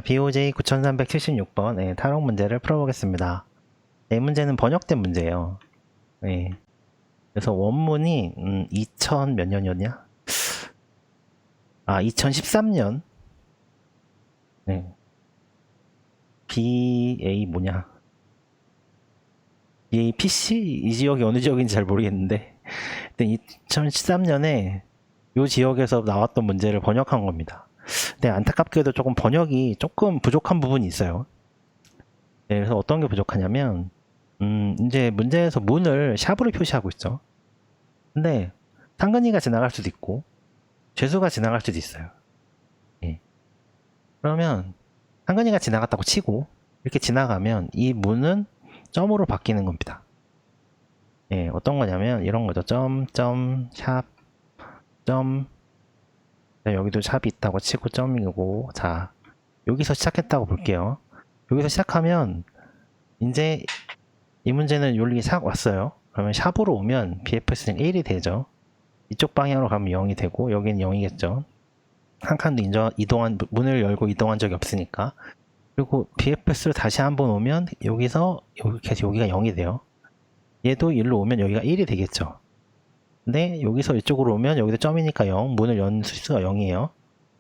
BOJ 9376번 탈옥 문제를 풀어보겠습니다. 이 문제는 번역된 문제예요. 그래서 원문이 2000 몇 년이었냐? 2013년 BA 뭐냐? BA PC? 이 지역이 어느 지역인지 잘 모르겠는데 2013년에 이 지역에서 나왔던 문제를 번역한 겁니다. 근데 안타깝게도 조금 번역이 조금 부족한 부분이 있어요. 그래서 어떤 게 부족하냐면 이제 문제에서 문을 샵으로 표시하고 있죠. 근데 상근이가 지나갈 수도 있고 죄수가 지나갈 수도 있어요. 그러면 상근이가 지나갔다고 치고 이렇게 지나가면 이 문은 점으로 바뀌는 겁니다. 어떤 거냐면 이런 거죠. 점, 샵, 점. 여기도 샵이 있다고 치고 점이고, 자, 여기서 시작했다고 볼게요. 여기서 시작하면 이제 이 문제는 여기 싹 왔어요. 그러면 샵으로 오면 BFS는 1이 되죠. 이쪽 방향으로 가면 0이 되고 여기는 0이겠죠. 한 칸도 문을 열고 이동한 적이 없으니까. 그리고 BFS를 다시 한번 오면 여기서 여기가 0이 돼요. 얘도 일로 오면 여기가 1이 되겠죠. 근데 여기서 이쪽으로 오면 여기도 점이니까 0, 문을 연 수가 0이에요.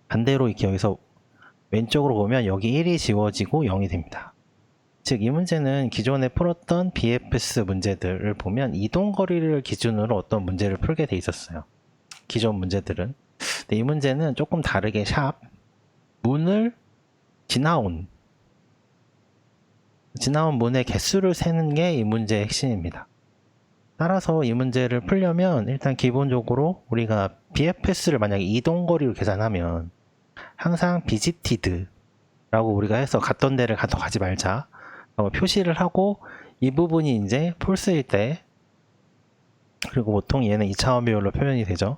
반대로 이렇게 여기서 왼쪽으로 보면 여기 1이 지워지고 0이 됩니다. 즉 이 문제는 기존에 풀었던 BFS 문제들을 보면 이동거리를 기준으로 어떤 문제를 풀게 돼 있었어요. 기존 문제들은. 근데 이 문제는 조금 다르게 샵, 문을 지나온 문의 개수를 세는 게 이 문제의 핵심입니다. 따라서 이 문제를 풀려면 일단 기본적으로 우리가 BFS를 만약에 이동거리로 계산하면 항상 비지티드 라고 우리가 해서 갔던 데를 더 가지 말자 표시를 하고 이 부분이 이제 폴스일 때 그리고 보통 얘는 2차원 비율로 표현이 되죠.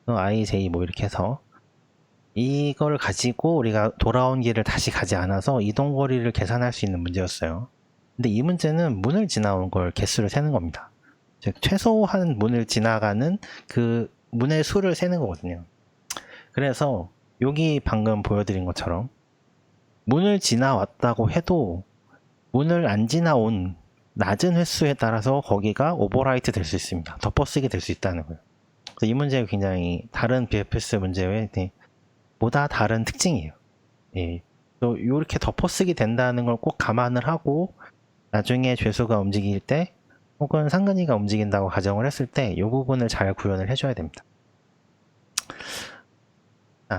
I, J 뭐 이렇게 해서 이걸 가지고 우리가 돌아온 길을 다시 가지 않아서 이동거리를 계산할 수 있는 문제였어요. 근데 이 문제는 문을 지나온 걸 개수를 세는 겁니다. 즉 최소한 문을 지나가는 그 문의 수를 세는 거거든요. 그래서 여기 방금 보여드린 것처럼 문을 지나왔다고 해도 문을 안 지나온 낮은 횟수에 따라서 거기가 오버라이트 될 수 있습니다. 덮어쓰기 될 수 있다는 거예요. 그래서 이 문제가 굉장히 다른 BFS 문제의 보다 다른 특징이에요. 또 이렇게 덮어쓰기 된다는 걸 꼭 감안을 하고 나중에 죄수가 움직일 때 혹은 상근이가 움직인다고 가정을 했을 때 이 부분을 잘 구현을 해줘야 됩니다.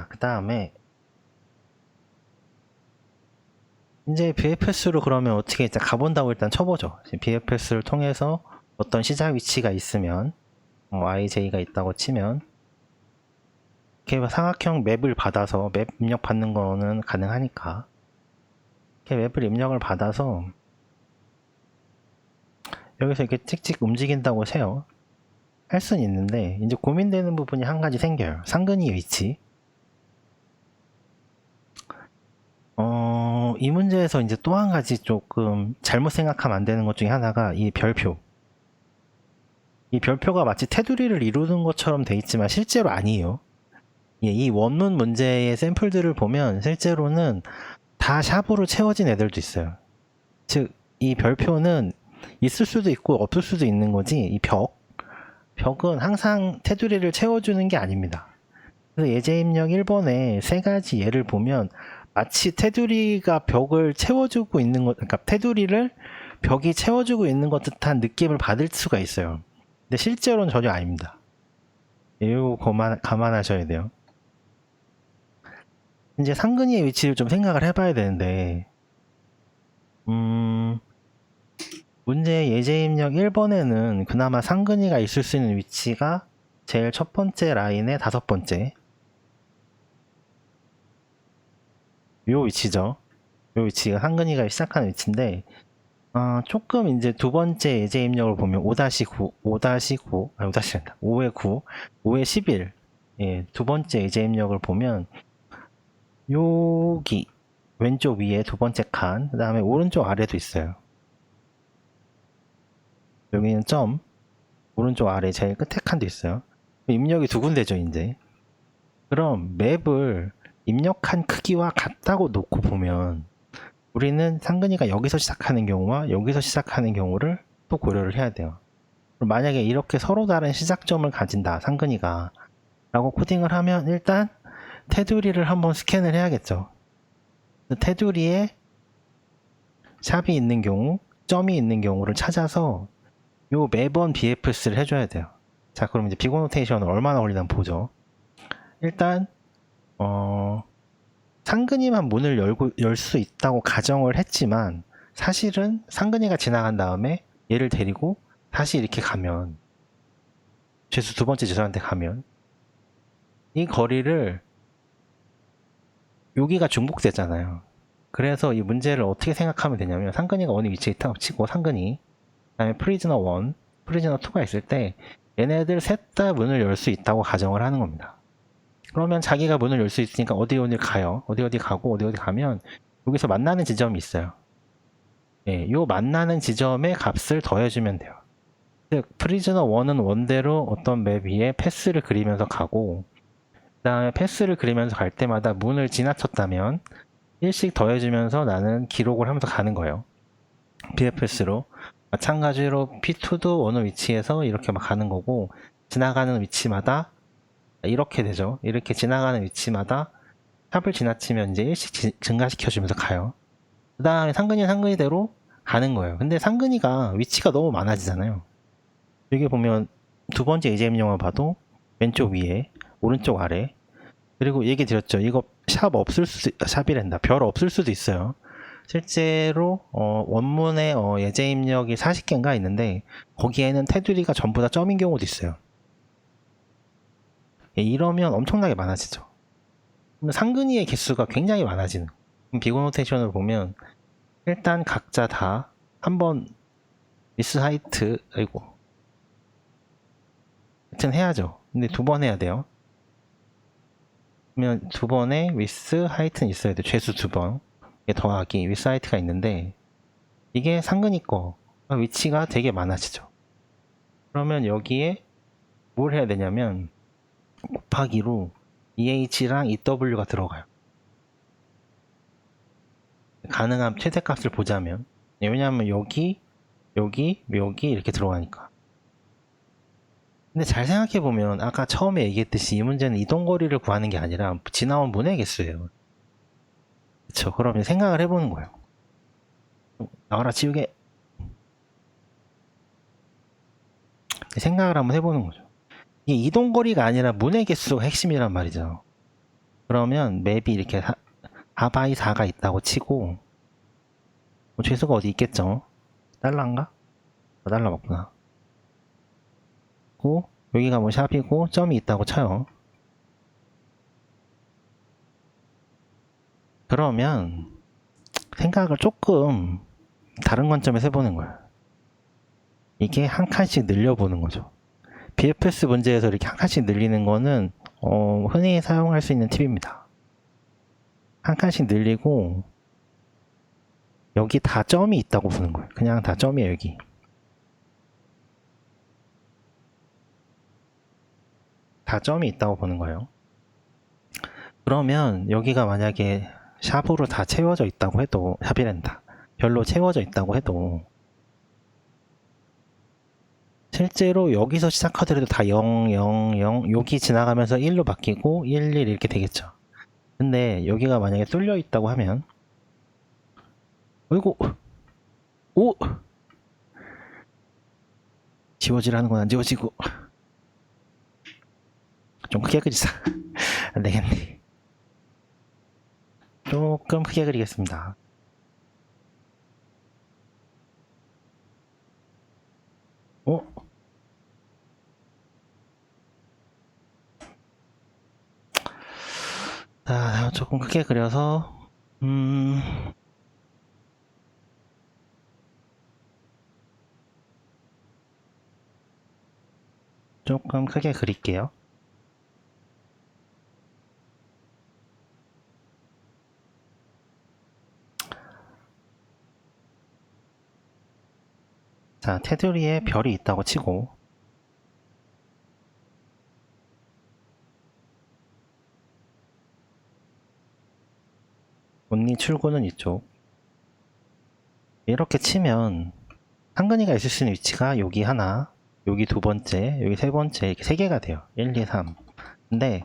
그 다음에 이제 BFS로 그러면 어떻게 일단 가본다고 일단 쳐보죠. BFS를 통해서 어떤 시작 위치가 있으면 IJ가 있다고 치면 이렇게 삼각형 맵을 받아서 맵 입력 받는 거는 가능하니까 이렇게 맵을 입력을 받아서 여기서 이렇게 찍찍 움직인다고 해요. 할 수는 있는데 이제 고민되는 부분이 한 가지 생겨요. 상근이 위치. 이 문제에서 이제 또 한 가지 조금 잘못 생각하면 안 되는 것 중에 하나가 이 별표. 이 별표가 마치 테두리를 이루는 것처럼 돼 있지만 실제로 아니에요. 이 원문 문제의 샘플들을 보면 실제로는 다 샵으로 채워진 애들도 있어요. 즉, 이 별표는 있을 수도 있고 없을 수도 있는 거지, 이 벽은 항상 테두리를 채워주는 게 아닙니다. 그래서 예제 입력 1번에 세 가지 예를 보면 마치 테두리가 벽을 채워주고 있는 것, 그러니까 테두리를 벽이 채워주고 있는 것 듯한 느낌을 받을 수가 있어요. 근데 실제로는 전혀 아닙니다. 이거 감안하셔야 돼요. 이제 상근이의 위치를 좀 생각을 해봐야 되는데, 문제 예제 입력 1번에는 그나마 상근이가 있을 수 있는 위치가 제일 첫 번째 라인의 5번째. 요 위치죠. 요 위치가 상근이가 시작하는 위치인데, 조금 이제 두 번째 예제 입력을 보면 5-9, 5-9, 5의 9, 5의 11. 두 번째 예제 입력을 보면, 여기, 왼쪽 위에 두 번째 칸, 그 다음에 오른쪽 아래도 있어요. 여기는 점, 오른쪽 아래 제일 끝에 칸도 있어요. 입력이 두 군데죠, 이제. 그럼 맵을 입력한 크기와 같다고 놓고 보면 우리는 상근이가 여기서 시작하는 경우와 여기서 시작하는 경우를 또 고려를 해야 돼요. 만약에 이렇게 서로 다른 시작점을 가진다, 상근이가 라고 코딩을 하면 일단 테두리를 한번 스캔을 해야겠죠. 테두리에 샵이 있는 경우, 점이 있는 경우를 찾아서 요 매번 BFS를 해줘야 돼요. 자, 그럼 이제 비고 노테이션을 얼마나 걸리나 보죠. 일단 상근이만 문을 열 수 있다고 가정을 했지만 사실은 상근이가 지나간 다음에 얘를 데리고 다시 이렇게 가면 죄수 두 번째 죄수한테 가면 이 거리를 여기가 중복되잖아요. 그래서 이 문제를 어떻게 생각하면 되냐면 상근이가 어느 위치에 있다고 치고 상근이 그다음에 프리즈너 1, 프리즈너 2가 있을 때 얘네들 셋 다 문을 열 수 있다고 가정을 하는 겁니다. 그러면 자기가 문을 열 수 있으니까 어디 가요. 어디 가고 어디 가면 여기서 만나는 지점이 있어요. 예, 요 만나는 지점의 값을 더해주면 돼요. 즉 프리즈너 1은 원대로 어떤 맵 위에 패스를 그리면서 가고 그 다음에 패스를 그리면서 갈 때마다 문을 지나쳤다면 1씩 더해주면서 나는 기록을 하면서 가는 거예요. BFS로. 마찬가지로 P2도 어느 위치에서 이렇게 막 가는 거고 지나가는 위치마다 이렇게 되죠. 이렇게 지나가는 위치마다 탑을 지나치면 이제 1씩 증가시켜주면서 가요. 그 다음에 상근이대로 가는 거예요. 근데 상근이가 위치가 너무 많아지잖아요. 여기 보면 두 번째 AJM 영화 봐도 왼쪽 위에, 오른쪽 아래, 그리고 얘기 드렸죠. 이거 샵이란다. 별 없을 수도 있어요. 실제로 원문에 예제 입력이 40개인가 있는데 거기에는 테두리가 전부 다 점인 경우도 있어요. 예, 이러면 엄청나게 많아지죠. 상근이의 개수가 굉장히 많아지는. 비고 노테이션을 보면 일단 각자 다 한번 미스 하이트 하여튼 해야죠. 근데 두 번 해야 돼요. 그러면 두 번에 위스 하이트는 있어야 돼요. 죄수 두 번. 더하기 위스 하이트가 있는데 이게 상근이 거 위치가 되게 많아지죠. 그러면 여기에 뭘 해야 되냐면 곱하기로 EH랑 EW가 들어가요. 가능한 최대값을 보자면 왜냐하면 여기 이렇게 들어가니까. 근데 잘 생각해보면 아까 처음에 얘기했듯이 이 문제는 이동거리를 구하는 게 아니라 지나온 문의 개수예요. 그쵸? 그러면 생각을 해보는 거예요. 나와라 지우개. 생각을 한번 해보는 거죠. 이게 이동거리가 아니라 문의 개수가 핵심이란 말이죠. 그러면 맵이 이렇게 4x4가 있다고 치고 죄수가 어디 있겠죠? 달러인가? 달러 맞구나. 여기가 뭐 샵이고 점이 있다고 쳐요. 그러면 생각을 조금 다른 관점에서 해보는 거예요. 이게 한 칸씩 늘려보는 거죠. BFS 문제에서 이렇게 한 칸씩 늘리는 거는 흔히 사용할 수 있는 팁입니다. 한 칸씩 늘리고 여기 다 점이 있다고 보는 거예요. 그냥 다 점이에요. 여기 다 점이 있다고 보는 거예요. 그러면 여기가 만약에 샵으로 다 채워져 있다고 해도 샵이란다. 별로 채워져 있다고 해도 실제로 여기서 시작하더라도 다 0, 0, 0 여기 지나가면서 1로 바뀌고 1, 1 이렇게 되겠죠. 근데 여기가 만약에 뚫려 있다고 하면 어이구 오 지워지라는 건 안 지워지고 좀 크게 그리자. 안 되겠네. 조금 크게 그리겠습니다. 자, 조금 크게 그려서 조금 크게 그릴게요. 자, 테두리에 별이 있다고 치고 온리 출구는 이쪽. 이렇게 치면 상근이가 있을 수 있는 위치가 여기 하나, 여기 두 번째, 여기 세 번째, 이렇게 세 개가 돼요. 1, 2, 3. 근데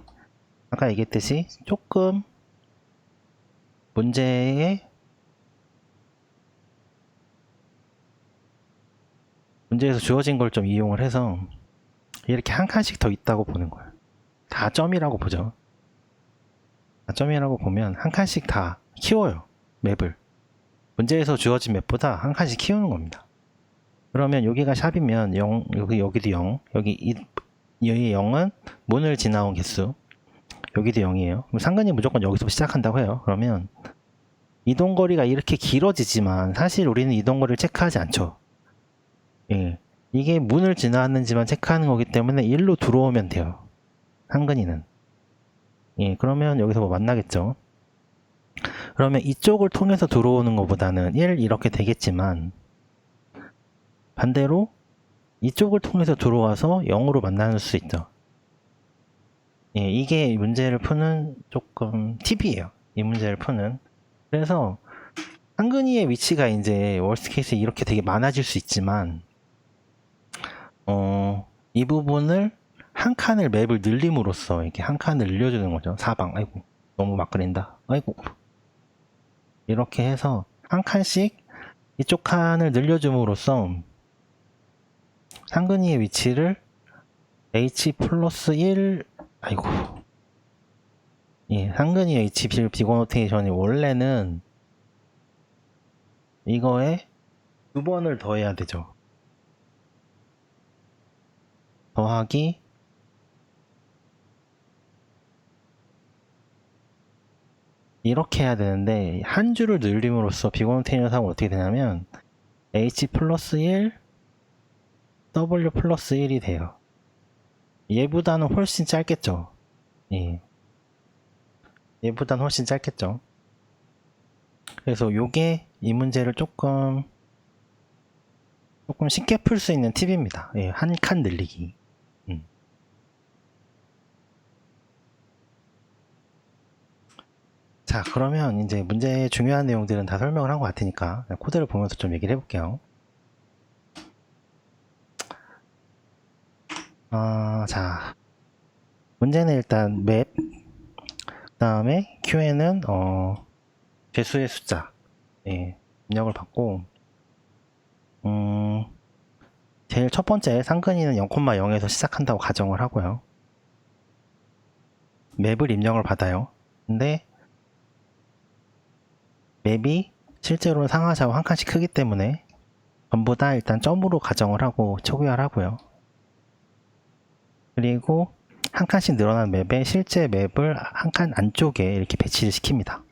아까 얘기했듯이 조금 문제에서 주어진 걸 좀 이용을 해서 이렇게 한 칸씩 더 있다고 보는 거예요. 다 점이라고 보죠. 다 점이라고 보면 한 칸씩 다 키워요. 맵을. 문제에서 주어진 맵보다 한 칸씩 키우는 겁니다. 그러면 여기가 샵이면 0, 여기도 0, 여기 0은 문을 지나온 개수, 여기도 0이에요. 그럼 상근이 무조건 여기서 시작한다고 해요. 그러면 이동거리가 이렇게 길어지지만 사실 우리는 이동거리를 체크하지 않죠. 예. 이게 문을 지나왔는지만 체크하는 거기 때문에 1로 들어오면 돼요. 상근이는. 예, 그러면 여기서 뭐 만나겠죠. 그러면 이쪽을 통해서 들어오는 것보다는 1 이렇게 되겠지만 반대로 이쪽을 통해서 들어와서 0으로 만나는 수 있죠. 예, 이게 문제를 푸는 조금 팁이에요. 이 문제를 푸는. 그래서 상근이의 위치가 이제 월스트 케이스에 이렇게 되게 많아질 수 있지만 이 부분을 한 칸을 맵을 늘림으로써 이렇게 한 칸을 늘려주는 거죠. 사방. 아이고 너무 막 그린다. 아이고 이렇게 해서 한 칸씩 이쪽 칸을 늘려줌으로써 상근이의 위치를 h 플러스 1 아이고 예, 상근이 h 비고노테이션이 원래는 이거에 두 번을 더해야 되죠. 더하기 이렇게 해야 되는데 한 줄을 늘림으로써 비고노테이션 사고 어떻게 되냐면 h 플러스 1 w 플러스 1이 돼요. 얘보다는 훨씬 짧겠죠. 예. 얘보다는 훨씬 짧겠죠. 그래서 요게 이 문제를 조금 쉽게 풀 수 있는 팁입니다. 예, 한 칸 늘리기. 자, 그러면 이제 문제의 중요한 내용들은 다 설명을 한 것 같으니까 코드를 보면서 좀 얘기를 해볼게요. 자, 문제는 일단 맵, 그 다음에 QN은 배수의 숫자, 예, 입력을 받고, 제일 첫 번째 상근이는 0,0에서 시작한다고 가정을 하고요. 맵을 입력을 받아요. 근데 맵이 실제로는 상하좌우 한 칸씩 크기 때문에 전부 다 일단 점으로 가정을 하고 초기화하고요. 그리고 한 칸씩 늘어난 맵에 실제 맵을 한 칸 안쪽에 이렇게 배치를 시킵니다.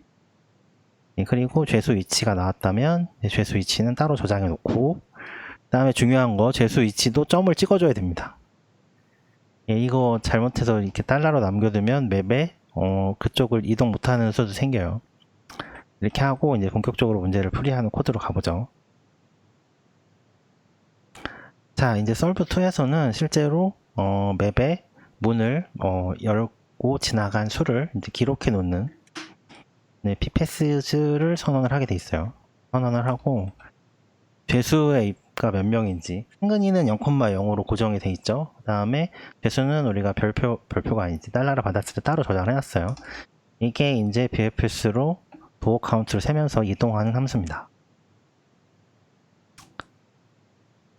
예, 그리고 죄수 위치가 나왔다면 죄수 위치는 따로 저장해 놓고 그 다음에 중요한 거 죄수 위치도 점을 찍어줘야 됩니다. 예, 이거 잘못해서 이렇게 달러로 남겨두면 맵에 그쪽을 이동 못하는 수도 생겨요. 이렇게 하고 이제 본격적으로 문제를 풀이하는 코드로 가보죠. 자, 이제 solve2에서는 실제로 맵에 문을 열고 지나간 수를 이제 기록해 놓는 네, ppass를 선언을 하게 돼 있어요. 선언을 하고 죄수의 입가 몇 명인지 상근이는 0,0으로 고정이 돼 있죠. 그 다음에 죄수는 우리가 별표가 아니지 달러를 받았을 때 따로 저장을 해놨어요. 이게 이제 bfs로 도어 카운트를 세면서 이동하는 함수입니다.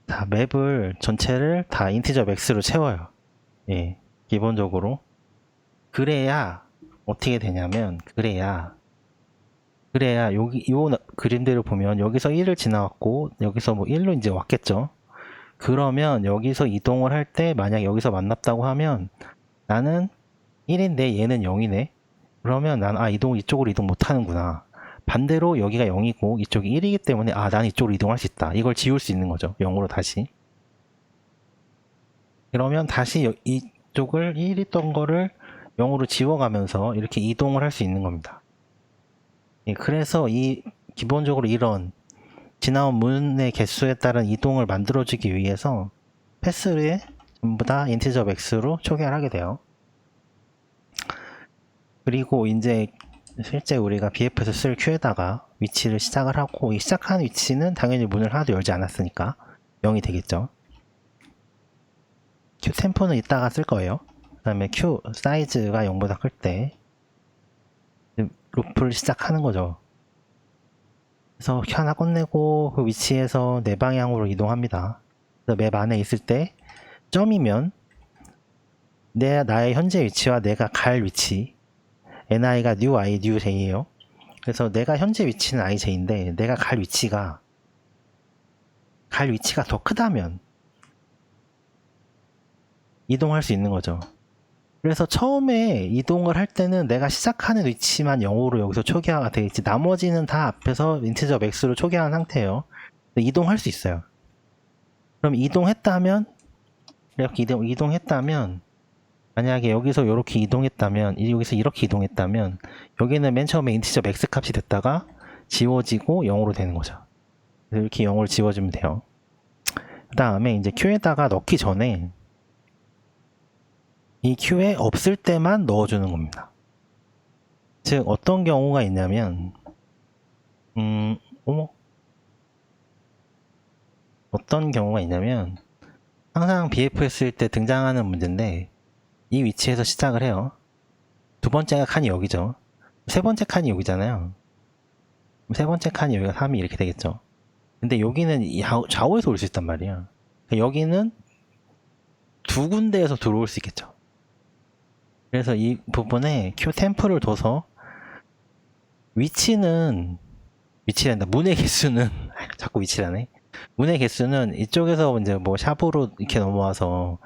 자, 맵을 전체를 다 인티저 max로 채워요. 예, 기본적으로. 그래야 어떻게 되냐면 그래야 여기 요 그림대로 보면 여기서 1을 지나왔고 여기서 뭐 1로 이제 왔겠죠. 그러면 여기서 이동을 할 때 만약 여기서 만났다고 하면 나는 1인데 얘는 0이네. 그러면 난 이쪽으로 이동 못 하는구나. 반대로 여기가 0이고 이쪽이 1이기 때문에 난 이쪽으로 이동할 수 있다. 이걸 지울 수 있는 거죠. 0으로 다시. 그러면 다시 이쪽을 1있던 거를 0으로 지워가면서 이렇게 이동을 할 수 있는 겁니다. 예, 그래서 기본적으로 이런 지나온 문의 개수에 따른 이동을 만들어주기 위해서 패스를 전부 다 인티저 max로 초기화를 하게 돼요. 그리고 이제 실제 우리가 BF에서 쓸 큐에다가 위치를 시작을 하고, 이 시작한 위치는 당연히 문을 하나도 열지 않았으니까 0이 되겠죠. 큐 템포는 이따가 쓸 거예요. 그 다음에 큐 사이즈가 0보다 클 때 루프를 시작하는 거죠. 그래서 큐 하나 꺼내고 그 위치에서 내 방향으로 이동합니다. 그래서 맵 안에 있을 때 점이면 나의 현재 위치와 내가 갈 위치, ni가 new i, new j예요. 그래서 내가 현재 위치는 ij인데 내가 갈 위치가 더 크다면 이동할 수 있는 거죠. 그래서 처음에 이동을 할 때는 내가 시작하는 위치만 0으로 여기서 초기화가 되어 있지, 나머지는 다 앞에서 인티저 맥스로 초기화한 상태예요. 이동할 수 있어요. 그럼 이동했다면, 이렇게 이동했다면, 만약에 여기서 이렇게 이동했다면, 여기서 이렇게 이동했다면, 여기는 맨 처음에 인티저 맥스 값이 됐다가 지워지고 0으로 되는 거죠. 그래서 이렇게 0을 지워주면 돼요. 그 다음에 이제 큐에다가 넣기 전에 이 큐에 없을 때만 넣어주는 겁니다. 즉 어떤 경우가 있냐면 어떤 경우가 있냐면 항상 BFS일 때 등장하는 문제인데, 이 위치에서 시작을 해요. 두 번째 칸이 여기죠. 세 번째 칸이 여기잖아요. 세 번째 칸이 여기가 3이 이렇게 되겠죠. 근데 여기는 좌우에서 올 수 있단 말이야. 여기는 두 군데에서 들어올 수 있겠죠. 그래서 이 부분에 큐 템프를 둬서 위치란다. 문의 개수는 자꾸 위치라네. 문의 개수는 이쪽에서 이제 뭐 샵으로 이렇게 넘어와서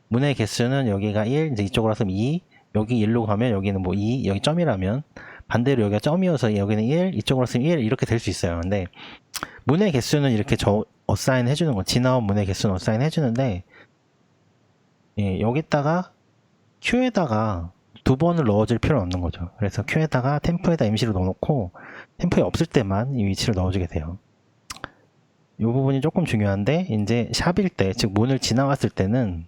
문의 개수는 여기가 1, 이제 이쪽으로 왔으면 2, 여기 1로 가면 여기는 뭐 2, 여기 점이라면 반대로 여기가 점이어서 여기는 1, 이쪽으로 왔으면 1 이렇게 될 수 있어요. 근데 문의 개수는 이렇게 어사인 해주는 거, 지나온 문의 개수는 어사인 해주는데, 예, 여기다가 큐에다가 두 번을 넣어줄 필요는 없는 거죠. 그래서 큐에다가 템프에다 임시로 넣어놓고 템프에 없을 때만 이 위치를 넣어주게 돼요. 이 부분이 조금 중요한데, 이제 샵일 때, 즉 문을 지나왔을 때는,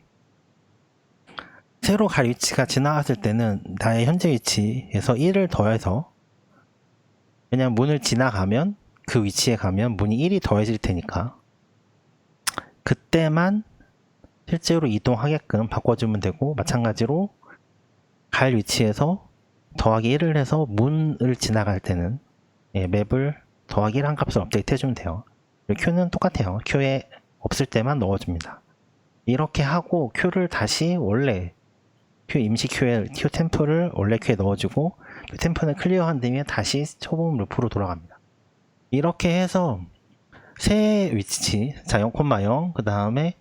새로 갈 위치가 지나왔을 때는 나의 현재 위치에서 1을 더해서, 왜냐면 문을 지나가면 그 위치에 가면 문이 1이 더해질 테니까 그때만 실제로 이동하게끔 바꿔주면 되고, 마찬가지로 갈 위치에서 더하기 1을 해서 문을 지나갈 때는 맵을 더하기 1 한 값을 업데이트 해주면 돼요. 큐는 똑같아요. 큐에 없을 때만 넣어줍니다. 이렇게 하고 큐를 다시 원래 큐 임시 큐에 큐 템프를 원래 큐에 넣어주고, 큐 템프는 클리어한 뒤에 다시 초보음 루프로 돌아갑니다. 이렇게 해서 세 위치, 자 0,0, 그 다음에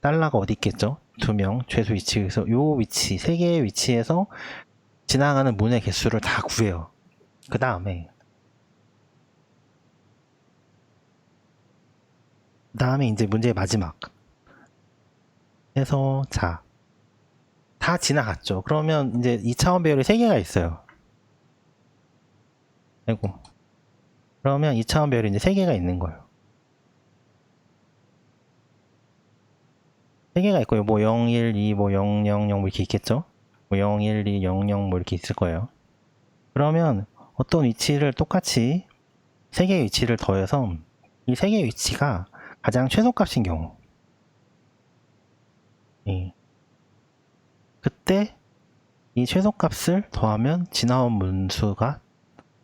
달러가 어디 있겠죠? 2명 최소 위치에서 요 위치, 세 개의 위치에서 지나가는 문의 개수를 다 구해요. 그 다음에 이제 문제의 마지막 해서, 자, 다 지나갔죠. 그러면 이제 2차원 배열이 3개가 있어요. 아이고. 그러면 2차원 배열이 이제 3개가 있는 거예요. 3개가 있고요. 뭐 0, 1, 2, 뭐 0, 0, 0 뭐 이렇게 있겠죠? 뭐 0, 1, 2, 0, 0 뭐 이렇게 있을 거예요. 그러면 어떤 위치를 똑같이 3개의 위치를 더해서 이 3개의 위치가 가장 최소값인 경우, 그때 이 최소값을 더하면 지나온 문수가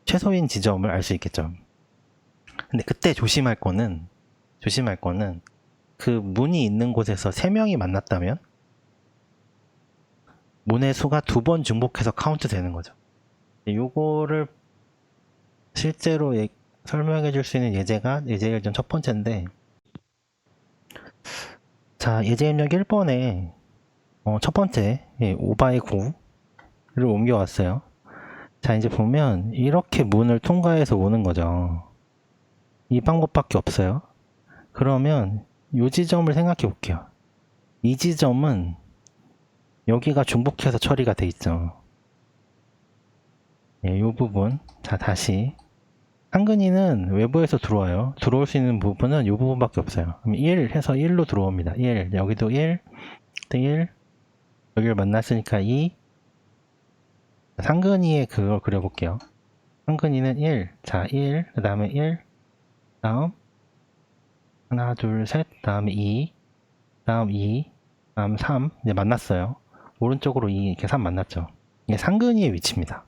최소인 지점을 알 수 있겠죠. 근데 그때 조심할 거는 그 문이 있는 곳에서 3명이 만났다면 문의 수가 2번 중복해서 카운트 되는 거죠. 요거를 실제로 설명해 줄 수 있는 예제가 예제 결정 첫 번째인데, 자, 예제 입력 1번에 첫 번째 5x9를 옮겨왔어요. 자, 이제 보면 이렇게 문을 통과해서 오는 거죠. 이 방법밖에 없어요. 그러면 이 지점을 생각해 볼게요. 이 지점은 여기가 중복해서 처리가 돼 있죠. 이 부분. 자, 다시 한근이는 외부에서 들어와요. 들어올 수 있는 부분은 이 부분밖에 없어요. 그럼 1 해서 1로 들어옵니다. 1, 여기도 1, 1, 여기를 만났으니까 2. 상근이의 그걸 그려볼게요. 상근이는 1. 자, 1, 그 다음에 1, 다음 하나, 둘, 셋, 다음에 2, 다음 2, 다음 3. 이제 만났어요. 오른쪽으로 2, 이렇게 3 만났죠. 이게 상근이의 위치입니다.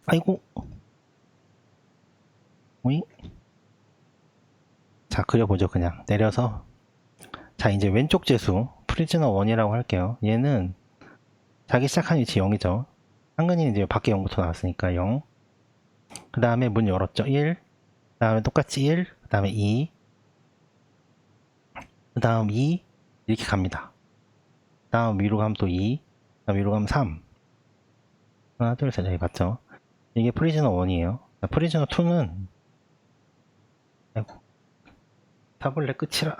아이고. 오잉? 자, 그려보죠. 그냥 내려서. 자, 이제 왼쪽 재수 프리즈너 1이라고 할게요. 얘는 자기 시작한 위치 0이죠. 상근이는 이제 밖에 0부터 나왔으니까 0. 그 다음에 문 열었죠. 1. 그 다음에 똑같이 1. 그 다음에 2. 그 다음 2. 이렇게 갑니다. 그 다음 위로 가면 또 2. 그 다음 위로 가면 3. 하나, 둘, 셋. 여기 맞죠? 이게 프리즈너 1이에요. 프리즈너 2는 아이고, 타블렛 끝이라.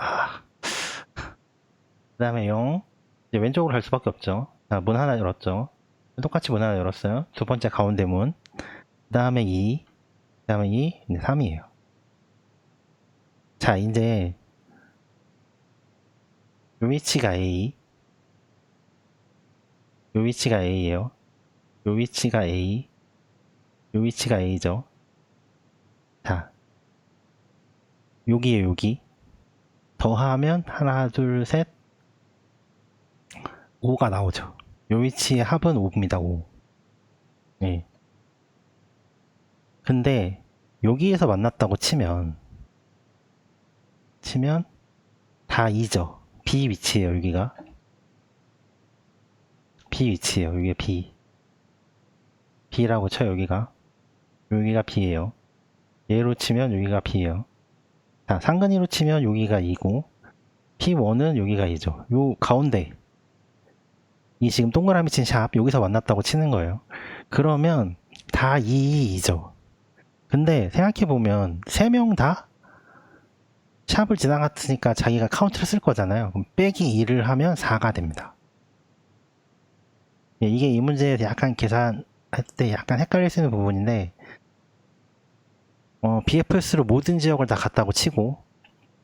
그 다음에 0. 이제 왼쪽으로 갈 수밖에 없죠. 자, 문 하나 열었죠. 똑같이 문 하나 열었어요. 두 번째 가운데 문. 그 다음에 2. 그 다음에 2. 네, 3이에요. 자, 이제 요 위치가 A. 요 위치가 A예요. 요 위치가 A. 요 위치가 A죠. 자, 여기에요, 여기. 더하면 하나, 둘, 셋. 5가 나오죠. 요 위치의 합은 5입니다, 5. 예. 근데 여기에서 만났다고 치면 다 2죠. B 위치예요, 여기가. B 위치예요, 여기가 B. B라고 쳐요, 여기가. 여기가 B예요. 얘로 치면 여기가 B예요. 자, 상근이로 치면 여기가 2고 P1은 여기가 2죠. 요 가운데 이 지금 동그라미 친 샵 여기서 만났다고 치는 거예요. 그러면 다 2, 2죠. 근데 생각해보면 3명 다 샵을 지나갔으니까 자기가 카운트를 쓸 거잖아요. 그럼 빼기 2를 하면 4가 됩니다. 예, 이게 이 문제에서 약간 계산할 때 약간 헷갈릴 수 있는 부분인데 BFS로 모든 지역을 다 갔다고 치고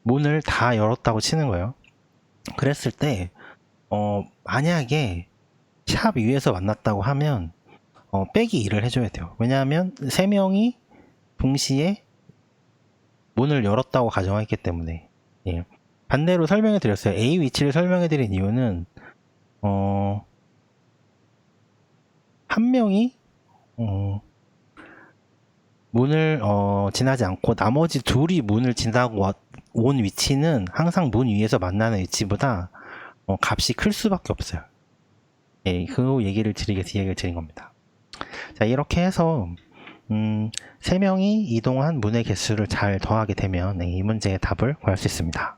문을 다 열었다고 치는 거예요. 그랬을 때 만약에 샵 위에서 만났다고 하면 빼기 2를 해줘야 돼요. 왜냐하면 3명이 동시에 문을 열었다고 가정했기 때문에. 예. 반대로 설명해 드렸어요. A 위치를 설명해 드린 이유는 한 명이 문을 지나지 않고 나머지 둘이 문을 지나고 온 위치는 항상 문 위에서 만나는 위치보다 값이 클 수밖에 없어요. 예, 그 얘기를 드린 겁니다. 자, 이렇게 해서 3명이 이동한 문의 개수를 잘 더하게 되면 이 문제의 답을 구할 수 있습니다.